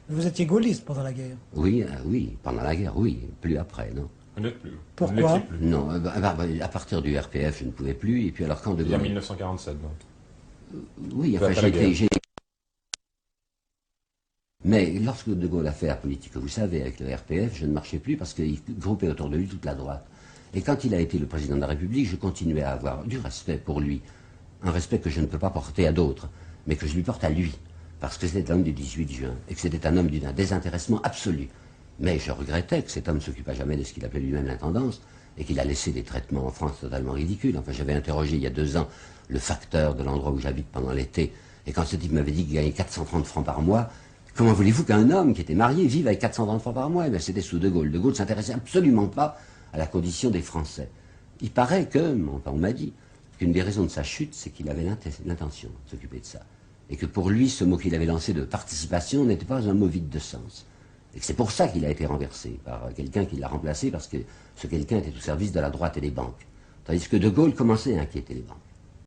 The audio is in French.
Vous étiez gaulliste pendant la guerre. Oui, oui, pendant la guerre, oui, plus après, non. Vous n'êtes plus. Vous Pourquoi? n'étiez plus. Non, à partir du RPF, je ne pouvais plus, et puis alors quand De Il y a Gaulle... 1947, donc. Oui, Peu enfin, après la guerre. Mais lorsque De Gaulle a fait la politique que vous savez avec le RPF, je ne marchais plus parce qu'il groupait autour de lui toute la droite. Et quand il a été le président de la République, je continuais à avoir du respect pour lui. Un respect que je ne peux pas porter à d'autres, mais que je lui porte à lui. Parce que c'était l'homme du 18 juin, et que c'était un homme d'un désintéressement absolu. Mais je regrettais que cet homme ne s'occupât jamais de ce qu'il appelait lui-même l'intendance, et qu'il a laissé des traitements en France totalement ridicules. Enfin, j'avais interrogé il y a 2 ans le facteur de l'endroit où j'habite pendant l'été, et quand ce type m'avait dit qu'il gagnait 430 francs par mois, comment voulez-vous qu'un homme qui était marié vive avec 430 francs par mois? Eh bien, c'était sous De Gaulle. De Gaulle ne s'intéressait absolument pas à la condition des Français. Il paraît que, enfin, on m'a dit, qu'une des raisons de sa chute, c'est qu'il avait l'intention de s'occuper de ça. Et que pour lui, ce mot qu'il avait lancé de participation n'était pas un mot vide de sens. Et que c'est pour ça qu'il a été renversé par quelqu'un qui l'a remplacé, parce que ce quelqu'un était au service de la droite et des banques. Tandis que De Gaulle commençait à inquiéter les banques.